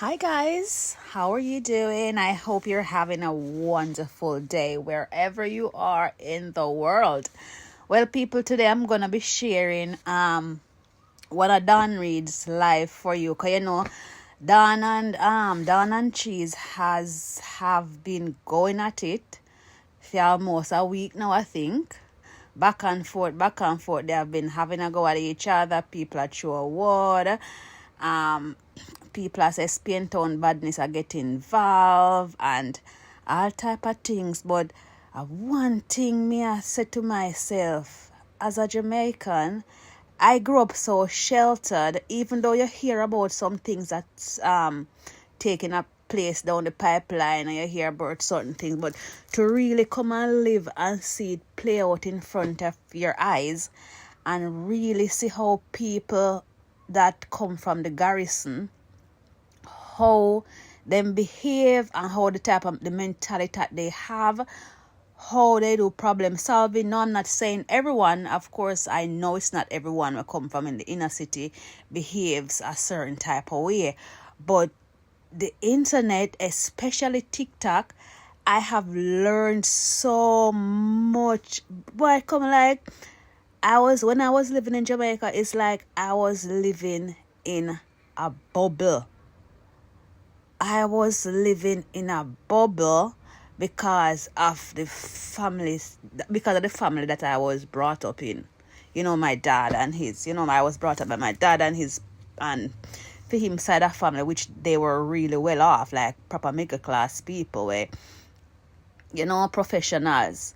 Hi guys, how are you doing? I hope you're having a wonderful day wherever you are in the world. Well, people, today I'm gonna be sharing one of Don Reed's life for you. Cause Don and Cheese have been going at it for almost a week now, I think. Back and forth, back and forth. They have been having a go at each other. People are through word. Um, People as SPAINTOWN badness are getting involved and all type of things. But one thing me I said to myself, as a Jamaican, I grew up so sheltered. Even though you hear about some things that's taking a place down the pipeline, and you hear about certain things, but to really come and live and see it play out in front of your eyes and really see how people that come from the garrison, how them behave and how the mentality that they have, how they do problem solving. No, I'm not saying everyone, of course I know it's not everyone who come from in the inner city behaves a certain type of way, but the internet, especially TikTok, I have learned so much. But come like when I was living in Jamaica, it's like I was living in a bubble. I was living in a bubble because of the family that I was brought up in. My dad and his, I was brought up by my dad and his, and for him side of family, which they were really well off, like proper middle class people, where, professionals.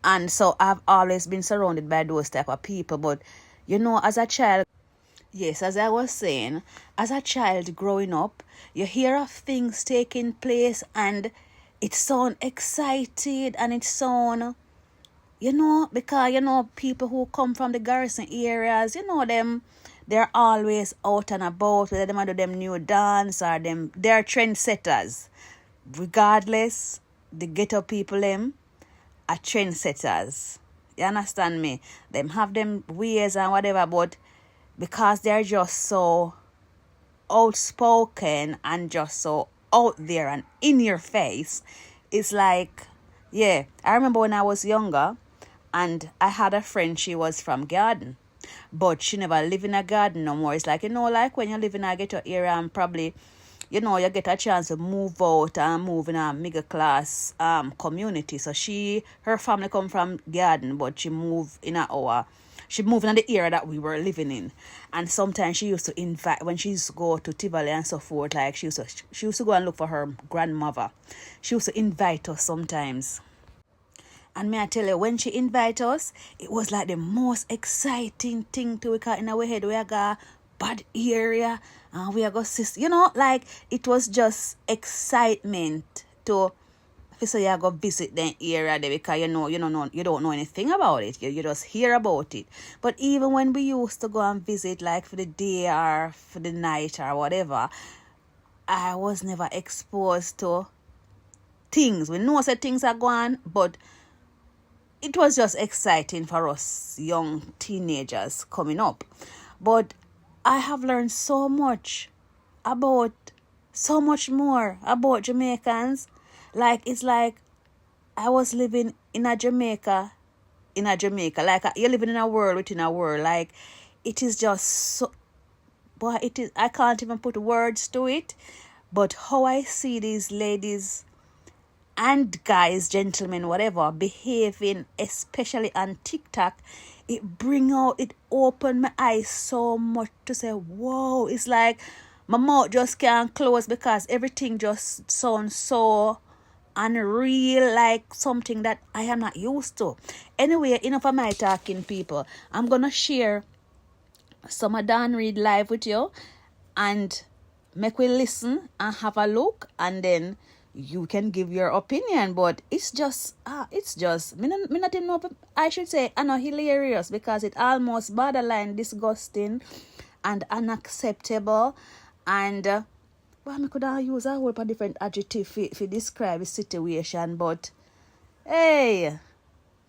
And so I've always been surrounded by those type of people. But, as a child, yes, as I was saying, as a child growing up, you hear of things taking place and it sound excited and it sound, because, people who come from the garrison areas, them, they're always out and about, whether them do them new dance or they're trendsetters. Regardless, the ghetto people, them, are trendsetters. You understand me? Them have them ways and whatever, but because they're just so outspoken and just so out there and in your face, it's like, yeah. I remember when I was younger and I had a friend, she was from Garden, but she never live in a garden no more. It's like, like when you live in a ghetto area and probably, you get a chance to move out and move in a middle class community. So her family come from Garden, but she moved in the area that we were living in. And sometimes she used to invite, when she used to go to Tivoli and so forth, like she used to go and look for her grandmother. She used to invite us sometimes. And may I tell you, when she invite us, it was like the most exciting thing to wake up in our head. We are go bad area and we are go like it was just excitement to so you go visit the area there, because you don't know anything about it. You just hear about it. But even when we used to go and visit, like for the day or for the night or whatever, I was never exposed to things. We know that things are going, but it was just exciting for us young teenagers coming up. But I have learned so much more about Jamaicans. Like, it's like I was living in a Jamaica. Like, you're living in a world within a world. Like, it is just so, boy, it is, I can't even put words to it. But how I see these ladies and guys, gentlemen, whatever, behaving, especially on TikTok, it opened my eyes so much to say, whoa. It's like my mouth just can't close because everything just sounds so unreal, like something that I am not used to. Anyway, enough of my talking, people. I'm gonna share some of Don Reed live with you and make we listen and have a look, and then you can give your opinion. But it's just me not even know, I should say, I know, hilarious, because it almost borderline disgusting and unacceptable. And well, I could have used a whole different adjective to describe the situation, but hey,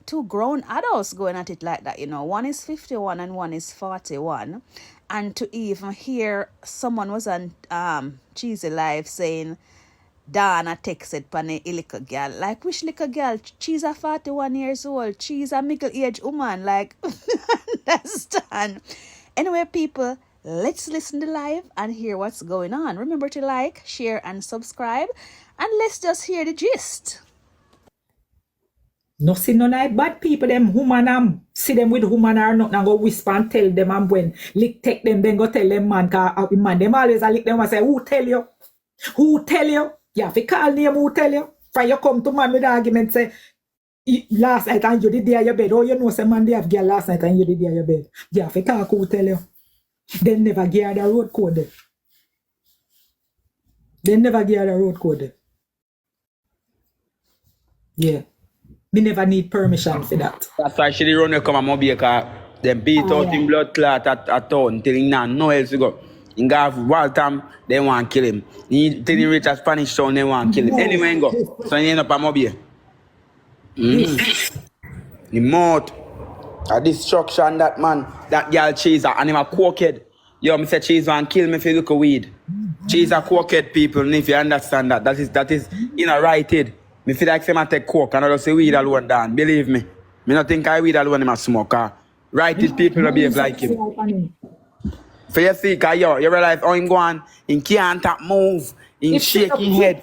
two grown adults going at it like that, one is 51 and one is 41, And to even hear someone was on Cheesy Live saying Dana texted pan a little girl. Like, which little girl? She's a 41 years old. She's a middle age woman. Like, understand? Anyway, people, let's listen to live and hear what's going on. Remember to like, share, and subscribe. And let's just hear the gist. No see none of bad people, them woman see them with woman or not, and go whisper and tell them, and when lick take them, then go tell them man, cause man, them always a lick them and say, who tell you? Who tell you? Yeah, if you call name, who tell you? For you come to man with argument, say, last night and you did there your bed. Oh, you know, say man, they have girl last night and you did there your bed. Yeah, if you talk, who tell you? They never give the road code there. They never give the road code there. Yeah. Me never need permission for that. That's why she run come and mobile because them beat out in blood clot at town till he no else to go. In Gav Waltham, they want to kill him. Till he reach a Spanish town, they want to kill him. Anyway, go. So he end up a mobile. The mouth, a destruction that man, that girl cheese, and him a cokehead. Yo, me say cheese want kill me if you look a weed. Cheese a cokehead people, and if you understand that, that is in a right head. Me feel like say I take coke and I just say weed alone down. Believe me. Me not think I weed alone him a smoke. Right head people will behave like him. For you see, cause you realize how him go on, he can't move, he shake his head.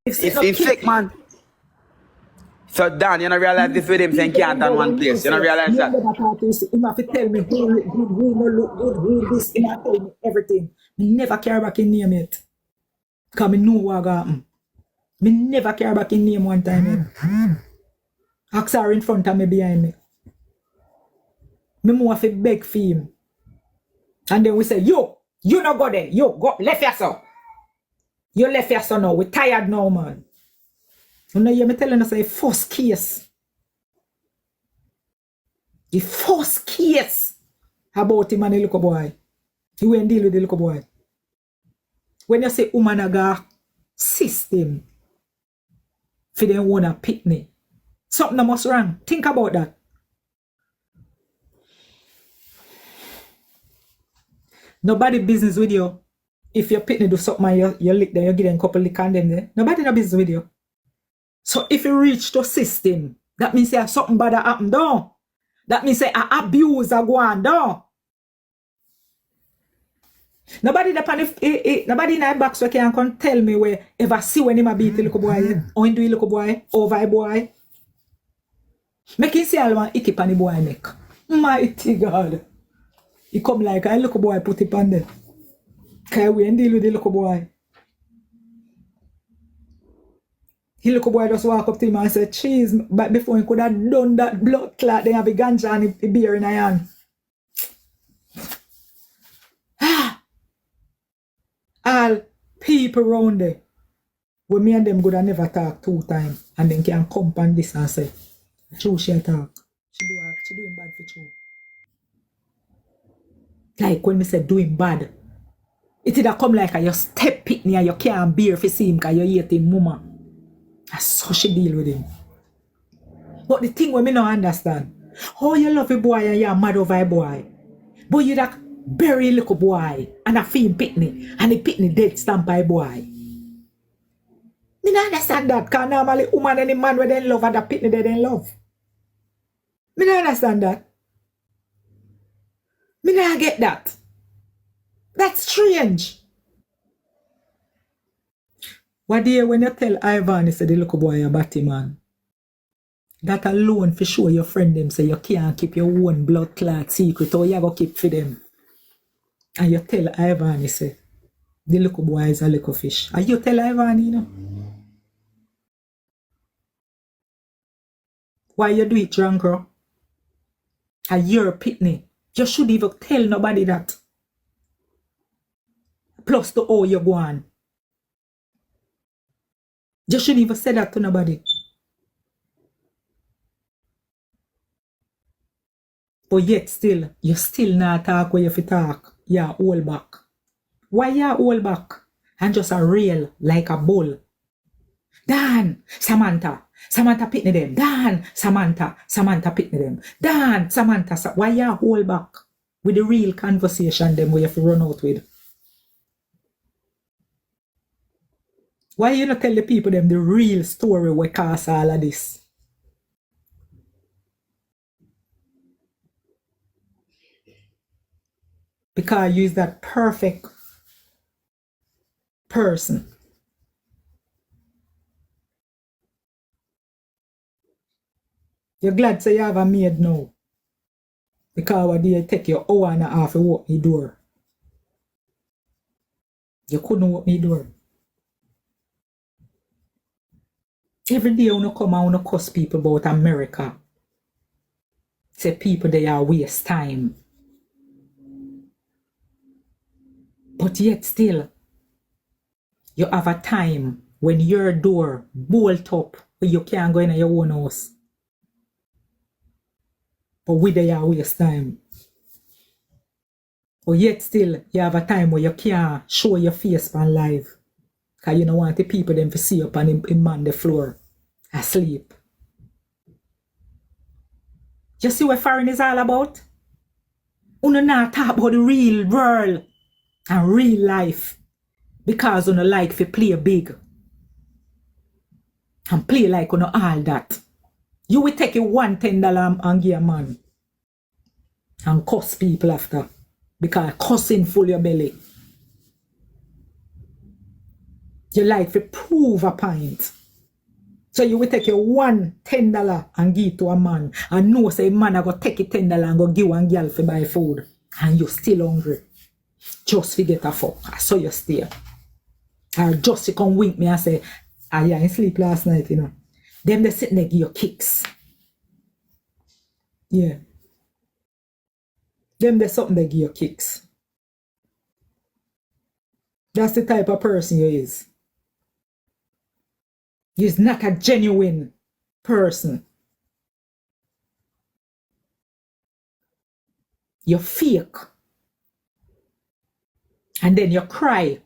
It's sick, man. So Dan, you don't realize this with him saying he can't on one place. You don't realize that? You have to tell me who no look good, who this, and tell me everything. Me never care back in name it. Because me know what happen. Me never care back in name one time. Ask her in front of me, behind me. Me more have to beg for him. And then we say, yo, you not go there. Yo, go, left your son. You left your son now. We tired now, man. You know, you're telling us a first case. The first case about him and the little boy. You went deal with the little boy. When you say woman a got system for them wanna pitney, something must wrong. Think about that. Nobody business with you. If your pitney do something, you lick them, you give them a couple lick on them there. Nobody no business with you. So if you reach the system, that means say something bad happen down. That means say an abuse a go on down. Nobody nobody in that box can come tell me where ever see when him a beat the little boy or him do the little boy over a boy. Make him see all one icky pan the boy neck. Mighty God. He come like a little boy put it on there. Can we deal with the little boy? He little boy just walk up to him and say, cheese, but before he could have done that blood clot, they have a ganja and the beer in a hand. All people around there, when me and them could have never talk 2 times, and then can come on this and say, true she talk. She doing bad for true. Like when me say doing bad, it either come like a you step pitney and you can't bear for see him because you hate him mama. That's so she deal with him. But the thing when me not understand, how you love a boy and you're mad over a boy, but you that bury little boy and a feel pitney and the pitney dead stamp by boy. Me not understand that because normally woman and the man where they love and the pitney they don't love. Me not understand that. Me not get that. That's strange. What day when you tell Ivan, he said the little boy a batty man, that alone for sure your friend them say you can't keep your own blood clot secret or you go keep for them. And you tell Ivan, he say, the little boy is a little fish. And you tell Ivan, you know. Why you do it, Drankro? And you're a pitney. You should even tell nobody that. Plus the all you go on. You shouldn't even say that to nobody. But yet still, you still not talk where you fi talk. You hold back. Why you hold back? And just a rail like a bull. Dan, Samantha pitney them. Dan, Samantha pitney them. Dan, Samantha, why you hold back? with the real conversation them we have to run out with. Why you not tell the people them the real story what cause all of this? Because you is that perfect person. You're glad say you have a maid now. Because what they take you hour and a half to open the door. You couldn't open the door. Every day when you come and you cuss people about America. Say people they are waste time. But yet still, you have a time when your door bolt up where you can't go in your own house. But we they are waste time. But yet still, you have a time where you can't show your face on live. Because you don't want the people them to see up and him on the floor asleep. You see what foreign is all about? You not talk about the real world and real life. Because you don't like to play big. And play like you know all that. You will take a $110 and give a man. And cuss people after. Because cussing full your belly. You like to prove a point. So you will take your $110 and give it to a man. And know say man I go take it $10 and go give one girl to buy food. And you still hungry. Just to get a fuck. So you stay. Or just to come wink me and say, ah yeah, I sleep last night, you know. Them they sit there give you kicks. Yeah. Them they something they give you kicks. That's the type of person you is. You're not a genuine person. You're fake. And then you cry.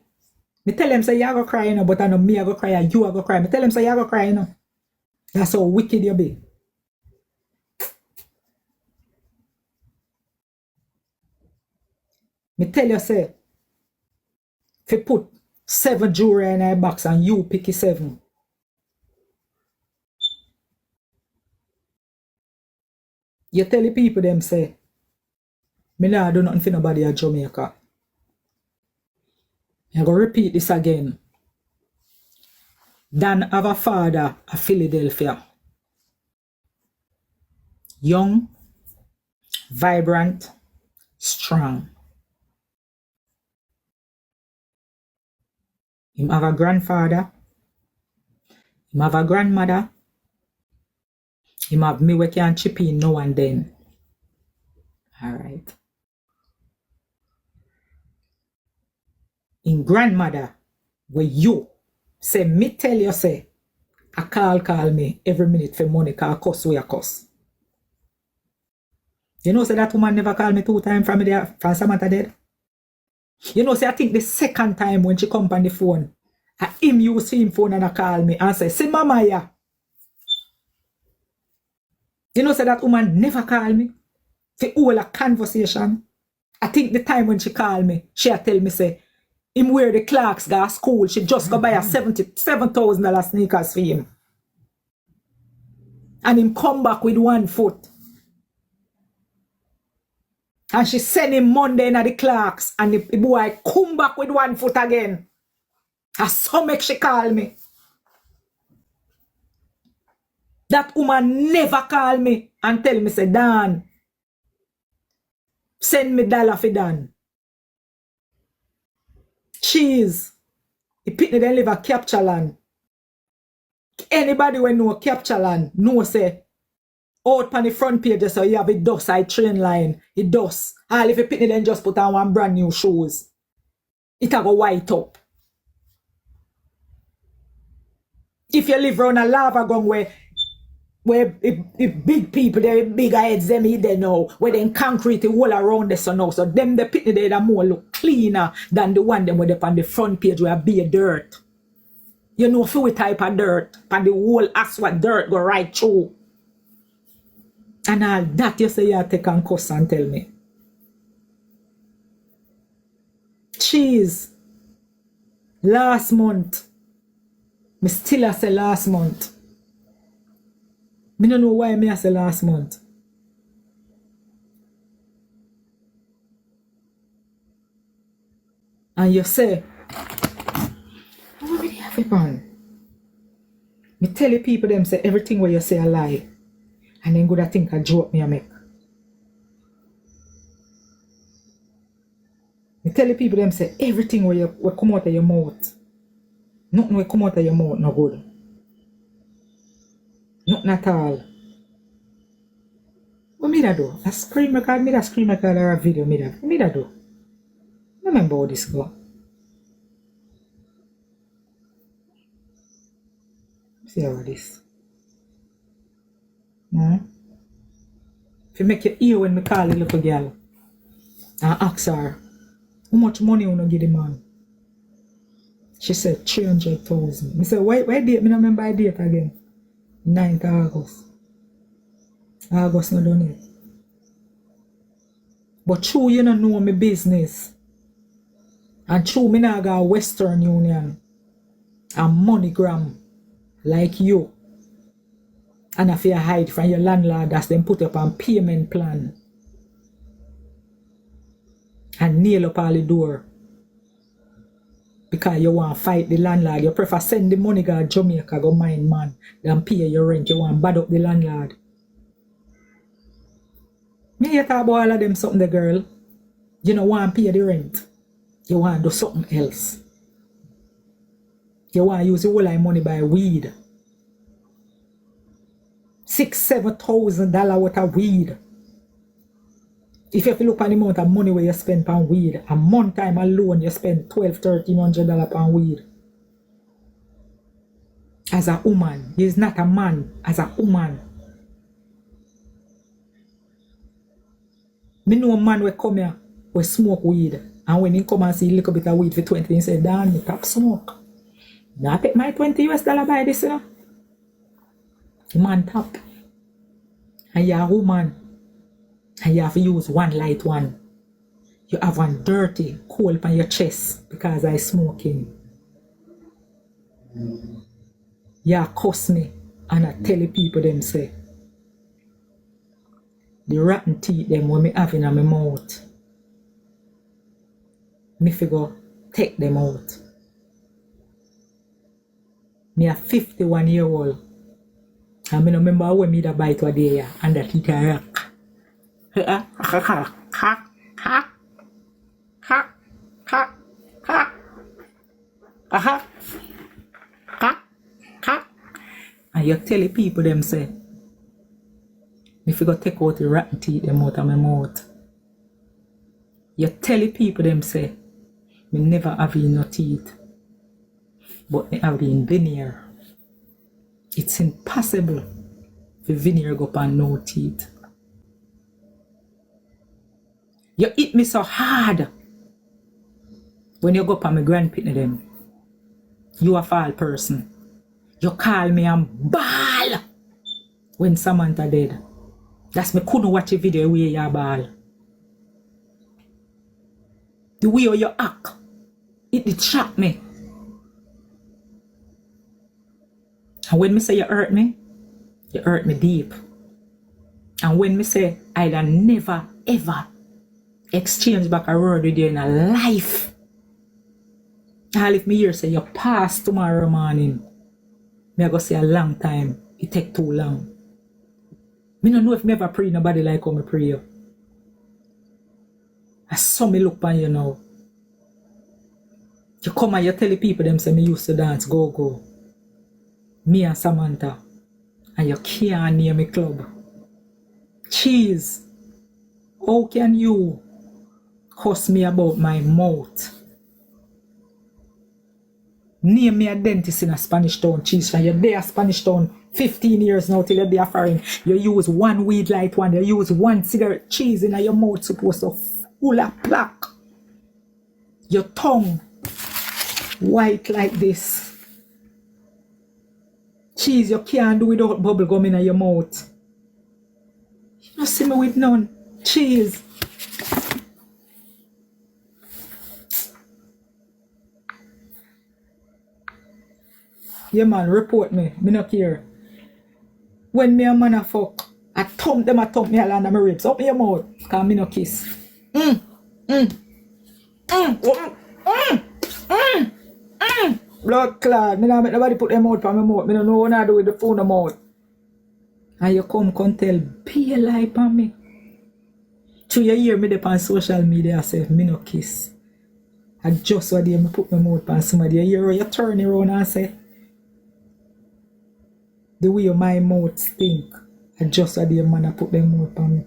Me tell them say you go cry, you know, but I know me I go cry and you I go cry. Me tell them say you go cry, you know. That's how wicked you be. Me tell you say, if you put 7 jewelry in a box and you pick a 7. You tell the people them say, me nah do nothing for nobody at Jamaica. I'm going to repeat this again. Dan have a father at Philadelphia. Young, vibrant, strong. Him have a grandfather. Him have a grandmother. Him have me we can chip in now and then. Alright. In grandmother, where you say, me tell you say, I call me every minute for money because I cuss where I cuss. You know say that woman never called me 2 times from Samantha dead? You know say I think the second time when she come on the phone, I him use him phone and I call me and say mama ya. You know say that woman never call me for all a conversation. I think the time when she called me, she tell me say, him wear the Clarks go to school. She just go buy a $77,000 sneakers for him. And him come back with 1 foot. And she send him Monday in the Clarks. And the boy come back with 1 foot again. And so make she call me. That woman never call me and tell me say, Dan, send me $1 for Dan. Cheese. The pitney then live a capture land. Anybody when know capture land, know say, out on the front page, so you have a dust side train line. It dust. All if a pitney then just put on one brand new shoes. It have a white up. If you live around a lava gun where if big people, they big heads, them they know, where they concrete all around the sun now. So them the pitney they more look cleaner than the one them where they on the front page where be dirt. You know for what type of dirt, and the whole asphalt dirt go right through. And all that you say you take and cuss and tell me. Cheese. Last month. Me still a say last month. Me don't know why me I say last month. And you say, what really have it on? Me tell the people them say everything what you say a lie. And then good I think a joke me a make. Me tell the people them say everything what come out of your mouth. Nothing will come out of your mouth no good. Nothing at all. What me that do? A screen record, me that screen record or a video me that. What me that do? I remember how this go. See how this. If you make your ear when me call the little girl and ask her, how much money you give the man? She said 300,000. I said, why date? I don't remember I date again. 9th August. August not done it. But true you don't know my business. And true me not go Western Union and MoneyGram like you. And if you hide from your landlord, that's them put up on payment plan. And nail up all the door. Because you want to fight the landlord. You prefer send the money to Jamaica, go mine man, than pay your rent. You want to bad up the landlord. Me you talk about all of them something the girl. You don't want to pay the rent. You want to do something else. You want to use the whole of money buy weed. $6,000-7,000 worth of weed. If you look at the amount of money where you spend on weed, a month time alone you spend $1,200-1,300 on weed. As a woman, he is not a man, as a woman. Me know a man will come here, will smoke weed, and when he come and see a little bit of weed for 20, he say, "Dan, you top smoke. Now take my $20 buy this, you know." The man top. And you're a woman. And you have to use one light one. You have one dirty coal on your chest because I smoking. You cuss me and I tell the people them say the rotten teeth them when me have in my mouth. Me figure take them out. Me a 51-year-old. And I remember when me da bite one day and that teeth a rock. And you tell the people them say, if you go take out the rotten teeth them out of my mouth. You tell the people them say, me never have no teeth, but me have in veneer. It's impossible for veneer go up and no teeth. You hit me so hard when you go up on my grandpitney them. You a foul person. You call me and bawl when Samantha dead. That's me couldn't watch a video where you bawl. The way you act, it did shock me. And when me say you hurt me deep. And when me say I'd never ever exchange back a word with you in a life. All if me hear say you pass tomorrow morning, me I go say a long time. It take too long. Me don't know if me ever pray nobody like how me pray you. I saw me look on you now. You come and you tell the people them say me used to dance go. Me and Samantha. And you can't near me club. Cheese. How can you cuss me about my mouth? Name me a dentist in a Spanish Town, cheese. And you're there Spanish Town 15 years now till you're there foreign. You use one weed light one. You use one cigarette, cheese in your mouth supposed to full of plaque. Your tongue white like this. Cheese you can't do without bubble gum in your mouth. You don't see me with none. Cheese. Yeah, man, report me. Me not care. When me a man a fuck, I thump them, I thump me all under my ribs. Open your mouth, cause me no kiss. Blood clot. Me not make nobody put them out on my mouth. Me don't know what I do with the phone no mouth. And you come tell, be a lie on me. So you hear me there on social media, I say, me no kiss. I just what day me put my mouth on somebody. You hear how you turn around and say, the way my mouth stink. I just what day man I put them mouth on me.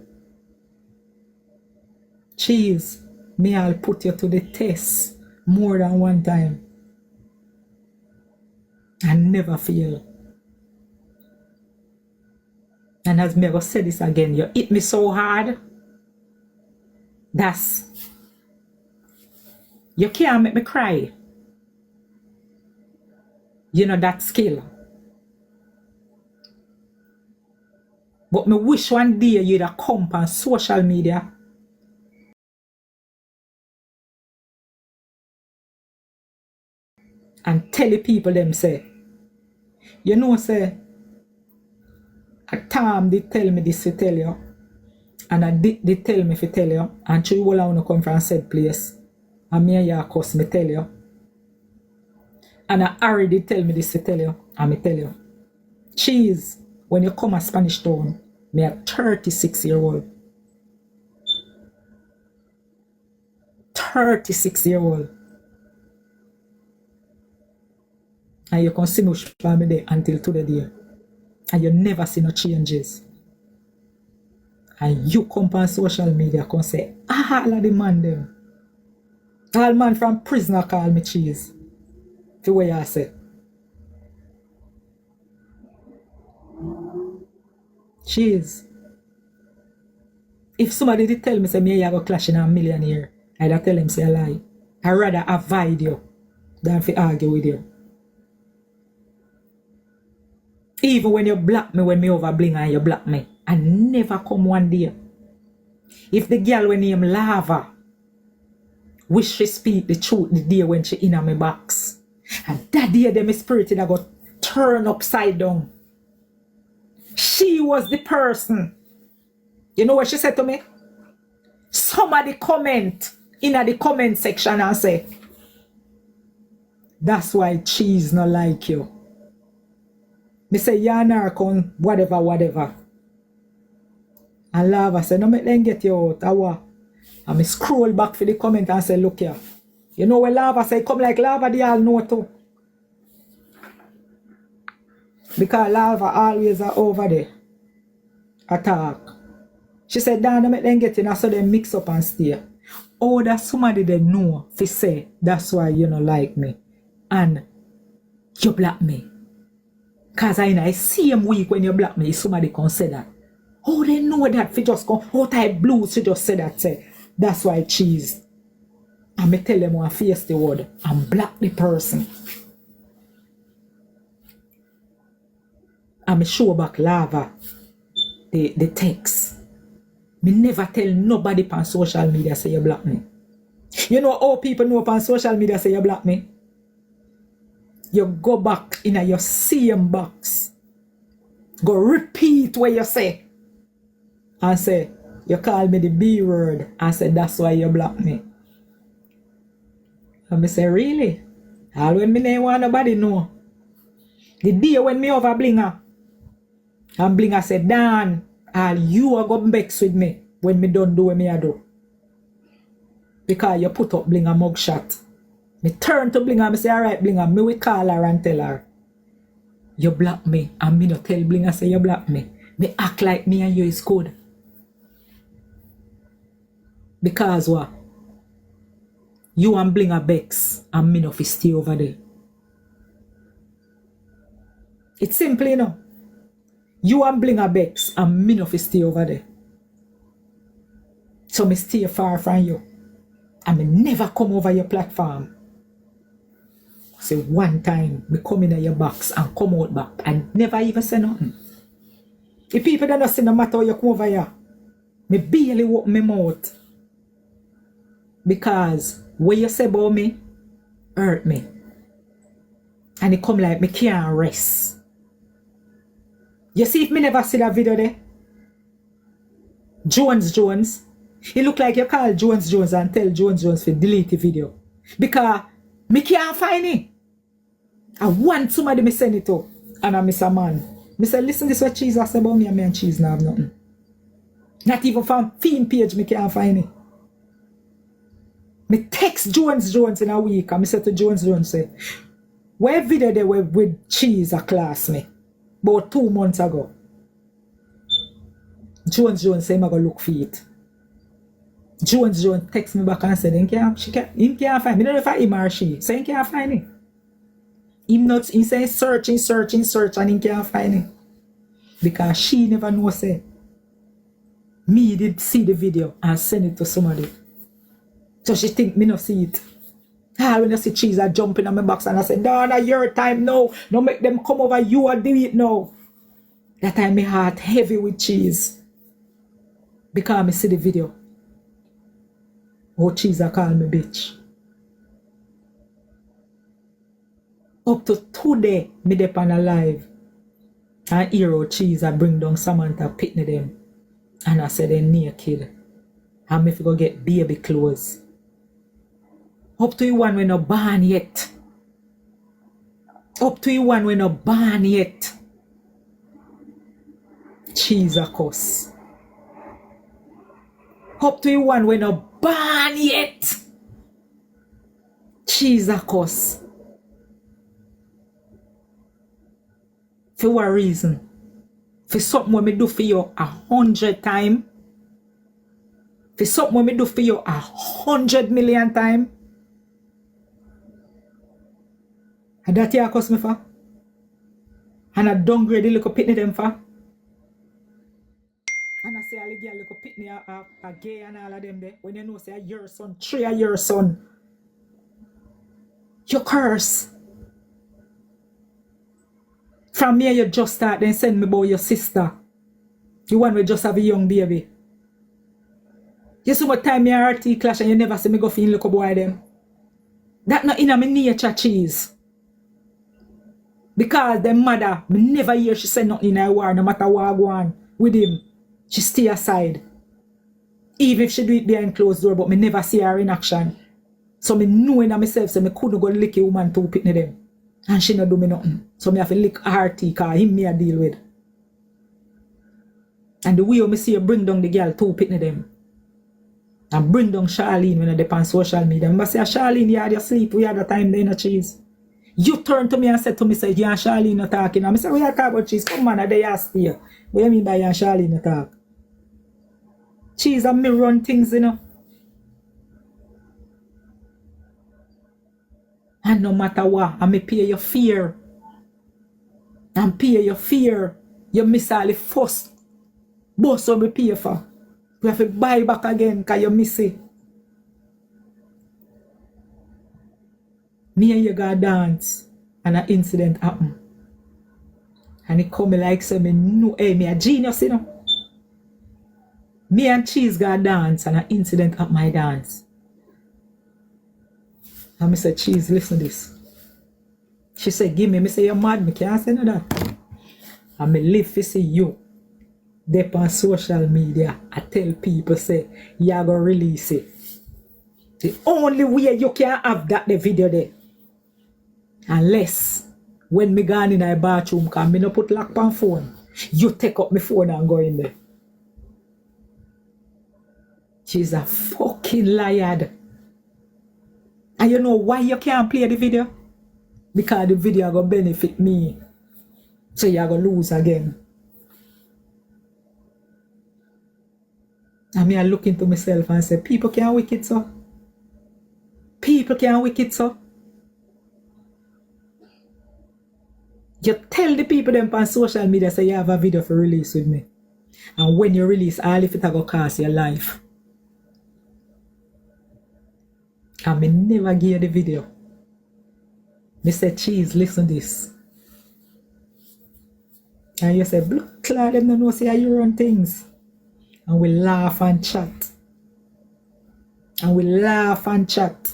Cheese, me I'll put you to the test more than one time. And never fail. And as me I go say this again, you hit me so hard. You can't make me cry. You know that skill. But me wish one day you'd have come on social media and tell the people them say, you know say, a Tom did tell me this to tell you. And I did tell me to tell you. And you will want to come from said place. And me and you cuss me tell you. And I already tell me this to tell you. And me tell you. Cheese, when you come to Spanish Town, me a 36-year-old. 36-year-old. And you can see me for me there until today. And you never see no changes. And you come on social media can say, all of the man them. All man from prison call me cheese. The way I say. Cheese. If somebody did tell me say me you go clash in a millionaire, I'd tell him say a lie. I'd rather avoid you than to argue with you. Even when you block me, when me over bling and you block me, I never come one day. If the girl when name Lava wish she speak the truth the day when she in my box, and that day them spirit that got turned upside down. She was the person. You know what she said to me? Somebody comment in the comment section and say, that's why cheese not like you. Me say, you're narcon, whatever. And Lava say, no make them get you out. And me scroll back for the comment and say, look here. You know when Lava say, come like Lava, they all know too. Because Lava always are over there. Attack. She said, Dan, no make them get in, so they mix up and stay. Oh, that's somebody they know, fi say, that's why you don't like me. And you block me. Because I see him week when you block me, somebody can say that. Oh, they know that. If you just come out of blue, she just say that. Say, that's why cheese. And me tell them one face the word and block the person. And me show back Lava the text. Me never tell nobody on social media say you block me. You know how people know on social media say you block me? You go back in your same box. Go repeat what you say. And say, you call me the B word. And say, that's why you block me. And me say, really? All when me don't want nobody know. The day when me over Blinger. And Blinger said, Dan, all you are going to vex with me when me don't do what me I do. Because you put up Blinger mugshot. Me turn to Blinger, me say, alright Blinger, me will call her and tell her. You block me, and me no tell Blinger say you block me. Me act like me and you is good. Because what? You and Blinger vex, and me no fi stay over there. It's simple, you know. You and Blinger vex, and me no fi stay over there. So me stay far from you. And me never come over your platform. Say one time, me come in your box and come out back and never even say nothing. If people don't say no matter how you come over here, me barely open my mouth. Because what you say about me, hurt me. And it come like, me can't rest. You see if me never see that video there? Jones. It look like you call Jones and tell Jones to delete the video. Because me can't find it. I want somebody me send it to. And I miss a man. Me say, listen, this is what Cheese has about me and Cheese now have nothing. Not even from Fiend page me can't find it. Me text Jones in a week and me say to Jones say, where video they were with Cheese a class me? About 2 months ago. Jones say, I'm going to look for it. Jones text me back and said, him can't find me. I don't know if I him or she. So he can't find it. He say searching, and he can't find it. Because she never know say, me did see the video and send it to somebody. So she think me not see it. When I see Cheese are jumping on my box and I say, Donna, your time now. No make them come over, you or do it now. That time my heart heavy with Cheese. Because I see the video. Oh, Cheese a call me bitch. Up to today, me dey on a live. And hero Cheese I bring down Samantha Pitney them. And I said they naked. And me go get baby clothes. Up to you one when no born yet. Up to you one when no born yet. Cheese a cuss. Up to you one when no born yet. Cheese a cuss. For what reason? For something when me do for you 100 times. For something when me do for you 100 million times. And that you cost me for? And I downgrade the little pitney them for? And I say all the girl little pitney are gay and all of them there. When you know say your son, 3 of your son. You curse. From me you just start then send me about your sister. The one we just have a young baby. You see what time me and RT clash and you never see me go feel look boy them. That not in my nature Cheese. Because the mother, me never hear she say nothing in her war, no matter what I go on with him. She stay aside. Even if she do it behind closed door, but me never see her in action. So me know in myself, so me couldn't go lick a woman to pitney them. And she not do me nothing. So me have to lick RT because him me a deal with. And the way me see you bring down the girl to pitney them. And bring down Charlene when I depend on social media. I say, Charlene, you had your sleep, we had the time there in a Cheese. You turn to me and said to me, say, you and Charlene not talking. And I say, we are talking about Cheese. Come on, I ask you. What do you mean by you and Charlene not talk? Cheese and me run things, you know. And no matter what, I may pay your fear. And pay your fear. You miss all the first boss what we pay for. We have to buy back again because you miss it. Me and you go dance and an incident happen. And it come like say me know, hey, me a genius, you know. Me and Cheese go dance and an incident at my dance. And I said, Cheese, listen to this. She said, give me. I say, you're mad, me can't say no that. And me live to see you. They on social media. I tell people, say, you're going to release it. The only way you can have that the video there. Unless when me gone in a bathroom, because me no put lock on phone. You take up my phone and go in there. She's a fucking liar. And you know why you can't play the video? Because the video will benefit me. So you're going to lose again. And me I look into myself and say, people can't wicked so. People can't wicked so. You tell the people them on social media say you have a video for release with me. And when you release, all if it will cost your life. And me never give you the video. Me say, Cheese, listen this. And you say, blood clot, them don't know say how you run things. And we laugh and chat. And we laugh and chat.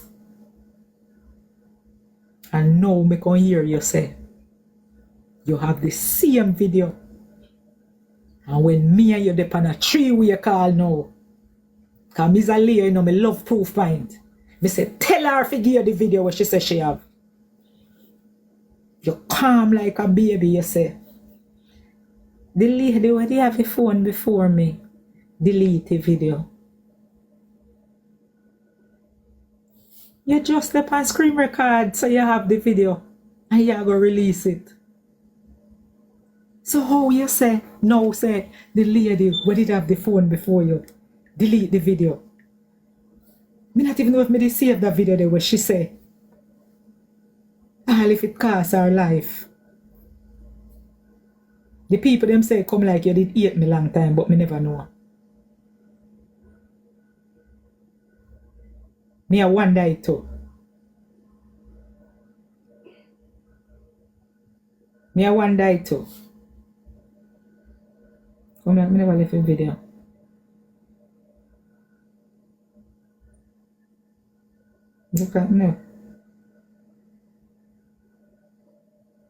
And And now me can hear you say, you have the same video. And when me and you dey on a 3-way call now, because me's a lawyer, you know, me love proof point. Me say, tell her to give you the video what she say she have. You calm like a baby, you say. The lady where they have a phone before me, delete the video. You just step on screen record so you have the video and you go release it. So how you say, no say, the lady where did have the phone before you, delete the video. Me not even know if me did save that video there where she say, all if it costs her life. The people them say come like you did hate me long time, but me never know. Me a wonder it too. Me a wonder it too. Come like me never left a video. Look at me.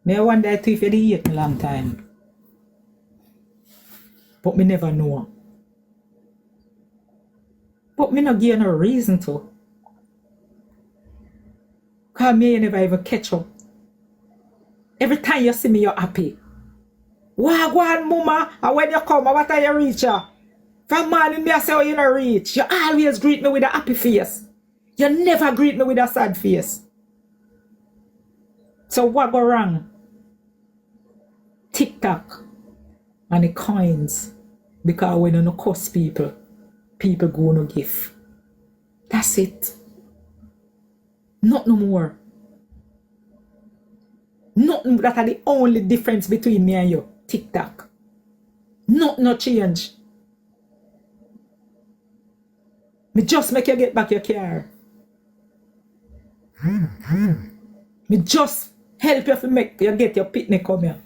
Me a wonder too if you did hate me long time. But me never know. But me not give you no reason to. Because me never even catch up. Every time you see me, you're happy. Wagwan, mama, and when you come, what are you reach? From morning, me I say, oh, you not reach. You always greet me with a happy face. You never greet me with a sad face. So what go wrong? TikTok and the coins. Because when you no cuss people, people go no give. That's it. Not no more. Nothing that are the only difference between me and you. TikTok. No change. Me just make you get back your car. Me just help you to make you get your picnic come here.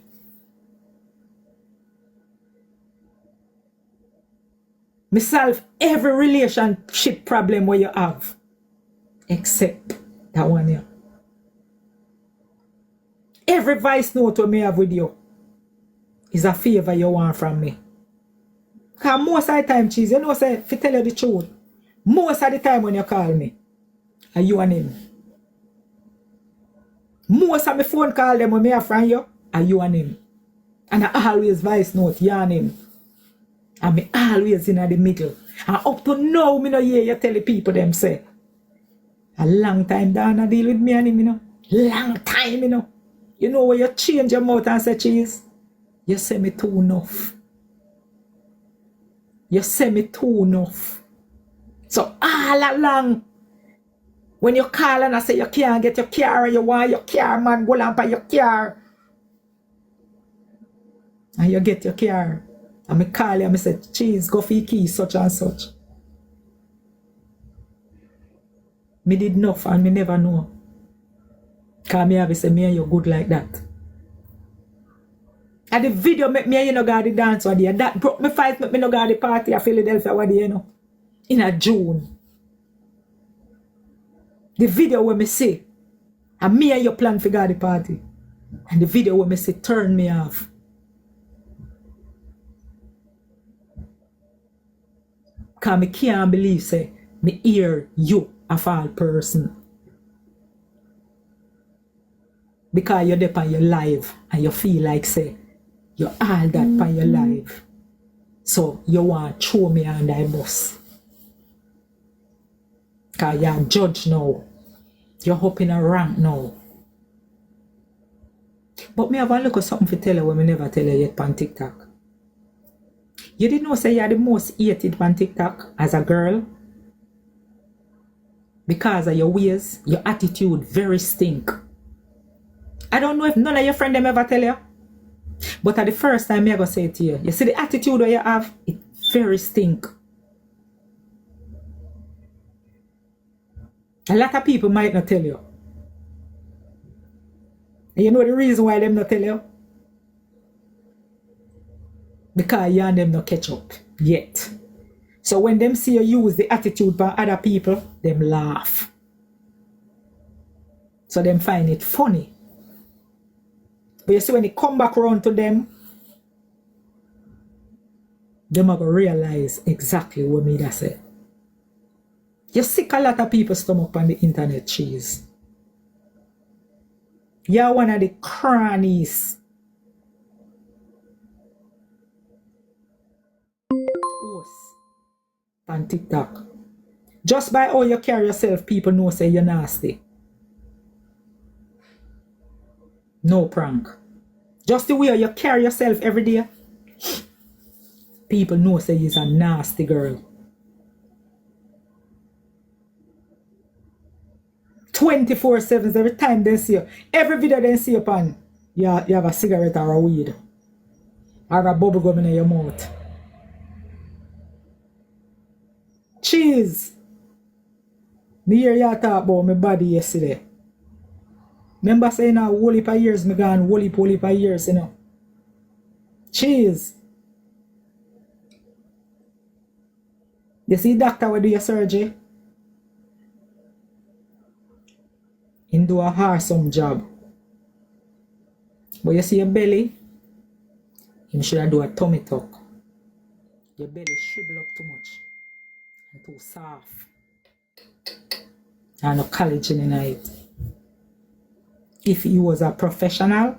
Me solve every relationship problem where you have. Except that one here. Every voice note we may have with you is a favor you want from me. Because most of the time, cheese, you know, say, if I tell you the truth, most of the time when you call me, are you and him? Most of my phone call them when I have from you, are you and him? And I always voice note, you and him. And me always in the middle. And up to now, me no hear you tell the people them say, a long time down I deal with me and him, you know. Long time, you know. You know when you change your mouth and say cheese, you say me too enough. You say me too enough. So all along, when you call and I say you can't get your car, you want your car, man, go on by your car. And you get your car. And me call you and I say, cheese, go for your key, such and such. Me did enough and me never know. Because me have to say me and you good like that. And the video make me and you no go to the dance one day. That broke me fight, make me no go to the party at Philadelphia one day, you know. In a June. The video where me say, and me and you plan to go to the party. And the video where me say, turn me off. Because me can't believe, say, me hear you a fall person. Because you're there on your life and you feel like, say, you're all that on your life. So you want to throw me under the bus. Because you're a judge now. You're up in a rank now. But me have a look at something to tell you when me never tell you yet on TikTok. You didn't know say you're the most hated on TikTok as a girl? Because of your ways, your attitude very stink. I don't know if none of your friends them ever tell you. But at the first time, I'm going to say it to you. You see the attitude that you have, it very stink. A lot of people might not tell you. And you know the reason why them not tell you? Because you and them not catch up yet. So when them see you use the attitude by other people, them laugh. So them find it funny. But you see when it come back around to them are going to realize exactly what me that say. You sick a lot of people's stomach on the internet, cheese. You're one of the crannies. On TikTok. Just by how you carry yourself, people know say you're nasty. No prank. Just the way you carry yourself every day, people know say you're a nasty girl. 24/7 every time they see you. Every video they see you upon, you have a cigarette or a weed. Or a bubble gum in your mouth. Cheese. Me hear you talk about my body yesterday. Remember saying now, whole heap of years, me gone whole heap of years, you know. Cheese. You see doctor will do your surgery? He do a awesome job. But you see your belly? He should do a tummy tuck. Your belly shrivel up too much. And too soft. And no collagen in it. If he was a professional,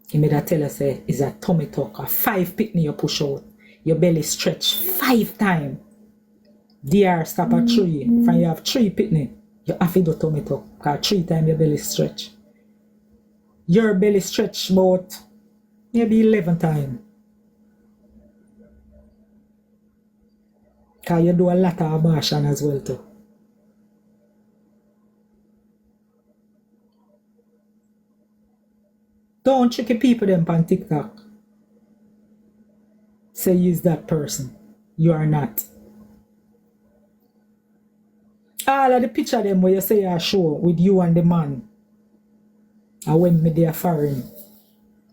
he made a tell us say it's a tummy tuck. A 5 pitney you push out. Your belly stretch 5 times. DR stop at 3. From you have 3 pitney, you have to do tummy tuck. Because 3 times your belly stretch. Your belly stretch about maybe 11 times. Because you do a lot of abortion as well too. Don't tricky people them on TikTok. Say you's that person. You are not. All of the picture them where you say you show with you and the man. And when me there foreign.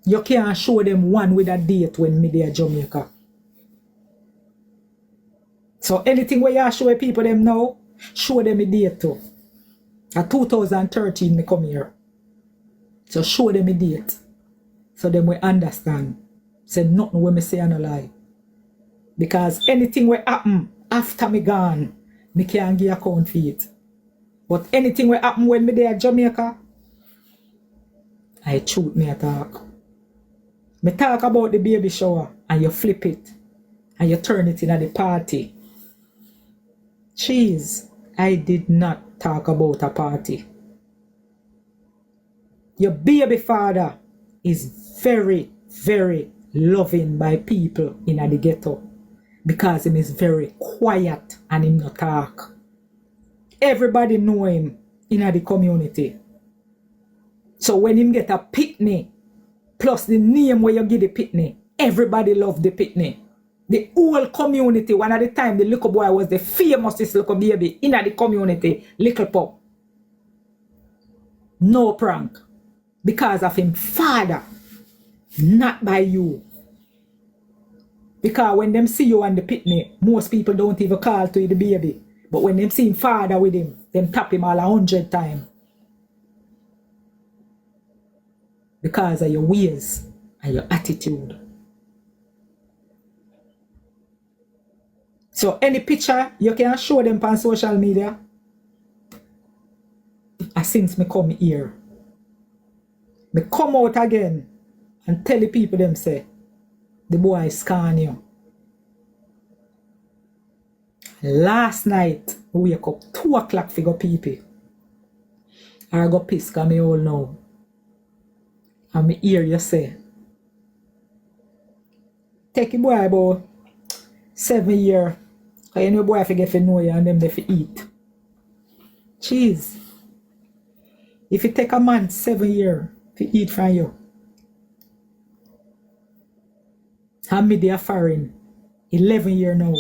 You can't show them one with a date when me there Jamaica. So anything where you show people them now, show them a date too. At 2013 me come here. So show them a date. So them will understand. Say nothing when me say I no lie. Because anything will happen after me gone, me can't give account for it. But anything will happen when me there at Jamaica, I truth me talk. Me talk about the baby shower and you flip it. And you turn it in at the party. Cheese, I did not talk about a party. Your baby father is very, very loving by people in the ghetto because he is very quiet and him not talk. Everybody know him in the community. So when him get a pitney, plus the name where you give the pitney, everybody love the pitney. The whole community, one at the time, the little boy was the famousest little baby in the community, little pop. No prank. Because of him father, not by you. Because when them see you on the pitney, most people don't even call to the baby. But when them see him father with him, them tap him all 100 times. Because of your ways and your attitude. So any picture you can show them on social media. And since me come here, me come out again and tell the people them say, the boy scan you. Last night, we wake up 2 o'clock for go pee. I go piss because me all know. And me hear you say, take the boy about 7 years. Because you know boy forget to know you and them they for eat. Cheese. If you take a man 7 years to eat from you, and me they are foreign 11 years now.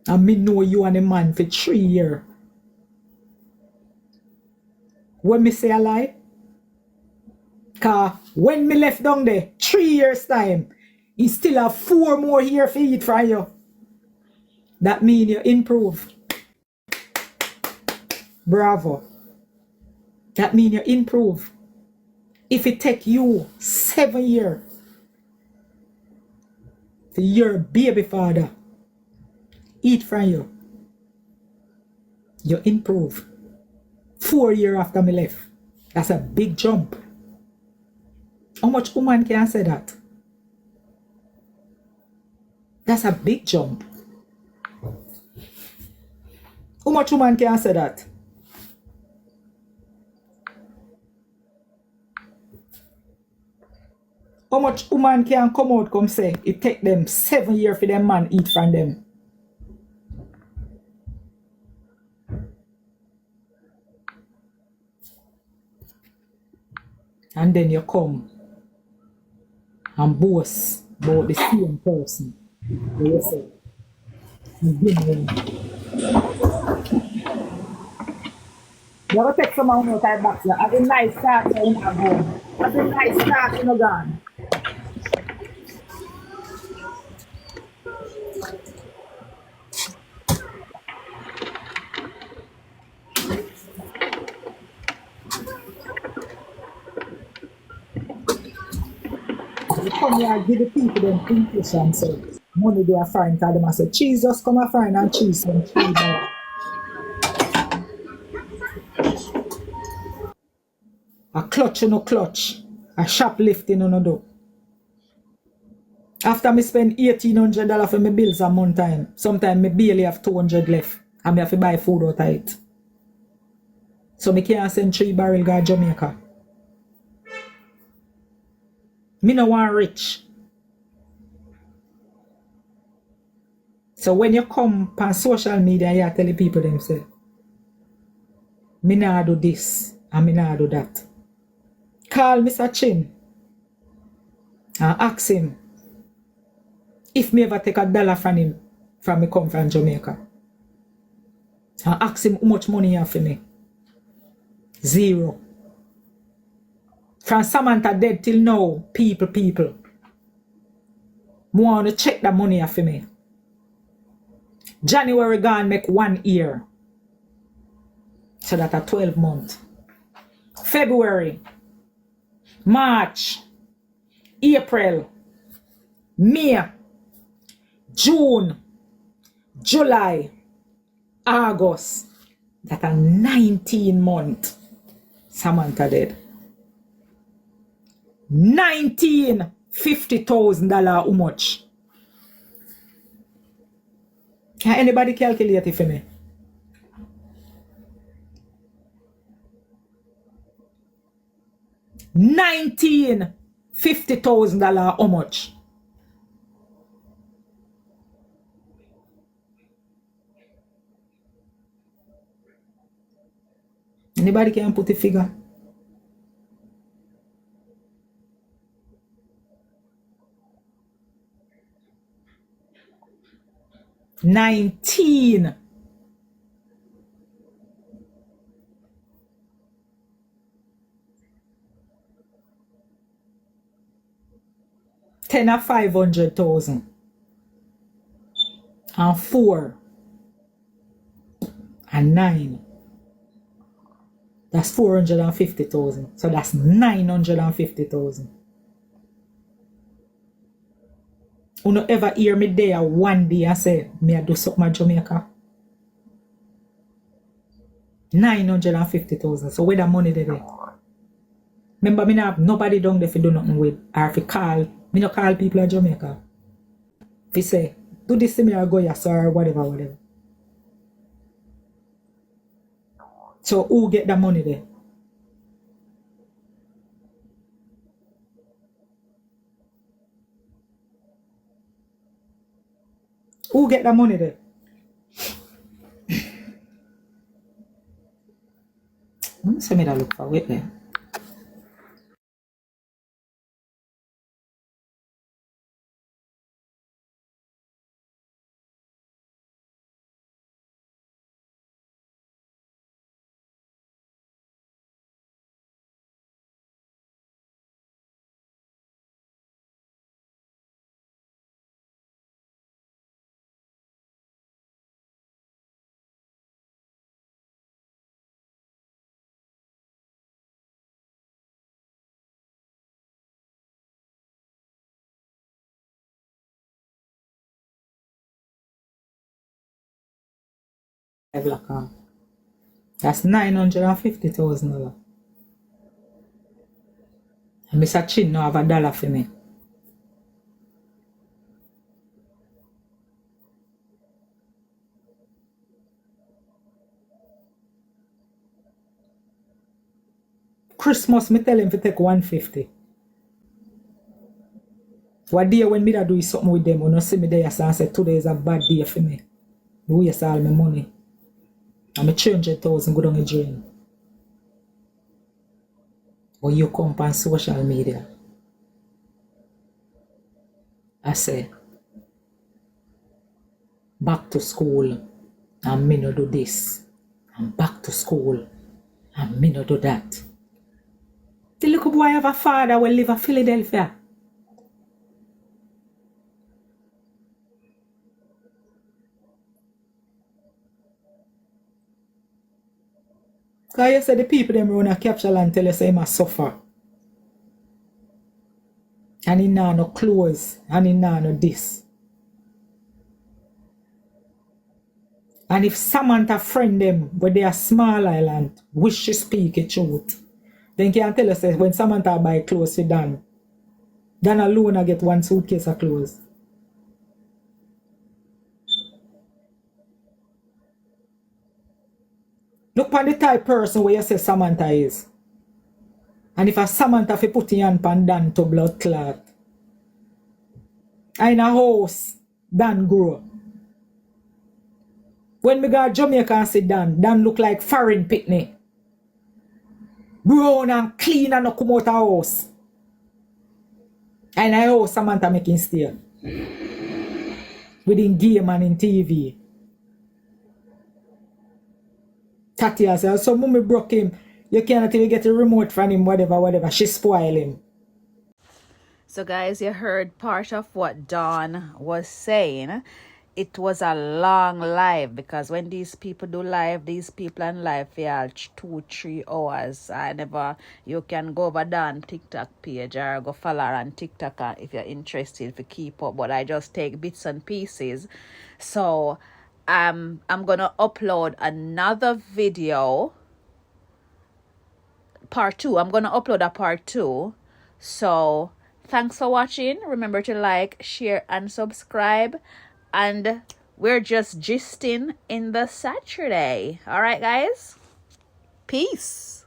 And me know you and a man for 3 years. When me say a lie, because when me left down there 3 years time, he still have 4 more years to eat from you. That means you improve. Bravo. That means you improve. If it take you 7 years for your baby father eat from you, you improve. 4 years after me left. That's a big jump. How much woman can say that? That's a big jump. How much woman can say that? How much woman can come out come say it take them 7 years for them man eat from them? And then you come and boast about the same person. You say, you give them. You gotta take some out of that box. Have a nice start in a home. Have a nice start in a gun. You come here and give the people them impression, so money they are fine, because them say, cheese just come a fine and cheese some cheese. A clutch no clutch. A shoplifting no do. After me spend $1,800 for my bills a month time, sometimes me barely have 200 left. And me have to buy food out of it. So me can't send 3 barrel go to Jamaica. Me no want rich. So when you come on social media, you tell the people themselves, me nah do this and me nah do that. Call Mr. Chin and ask him if me ever take $1 from him from me come from Jamaica. And ask him how much money he have for me. 0. From Samantha dead till now, people. I want to check the money for me. January gone make 1 year. So that a 12 months. February, March, April, May, June, July, August. That a 19 months. Samantha dead. $50,000 how much? Can anybody calculate it for me? $50,000 how much? Anybody can put a figure? $19. $10 or $500,000. And 4 and 9. That's 450,000. So that's 950,000. You no ever hear me there one day and say, me I do something at Jamaica? 950,000. So where that money there? Remember, me not have nobody down there if do nothing with. Or if you call, me no call people at Jamaica. If you say, do this to me or go yes or whatever. So who get the money there? Who get the money there? Let me see me that look for. Wait there. $5 That's $950,000. And Mr. Chin no have $1 for me. Christmas, me tell him to take $150. What day when me da do something with them, when you see me there, so I say today is a bad day for me. Me waste all my money. And me 300,000 go down the drain. But you come on social media. I say, back to school, and me no do this. And back to school, and me no do that. The little boy have a father will live in Philadelphia. Because you say the people them run a capture and tell you say he must suffer. And he nah no clothes, and he nah no this. And if Samantha friend them, where they are small island, wish she speak the truth, then can tell us when Samantha buy clothes for Dan alone I get one suitcase of clothes. Look on the type person where you say Samantha is. And if a Samantha fi put in hand pan Dan to blood clot. In a house, Dan grow. When me go to Jamaica and see Dan look like foreign pitney. Brown and clean and no come out of house. And I house Samantha making stay. Within game and in TV. Tatia said, so mommy broke him. You cannot even get a remote from him, whatever. She spoil him. So guys, you heard part of what Dawn was saying. It was a long live because when these people do live, these people on live for 2-3 hours. You can go over Dawn TikTok page or go follow her on TikTok if you're interested to keep up. But I just take bits and pieces. So I'm gonna upload another video. Part 2. I'm gonna upload a part 2. So thanks for watching. Remember to like, share, and subscribe. And we're just gisting in the Saturday. All right, guys? Peace.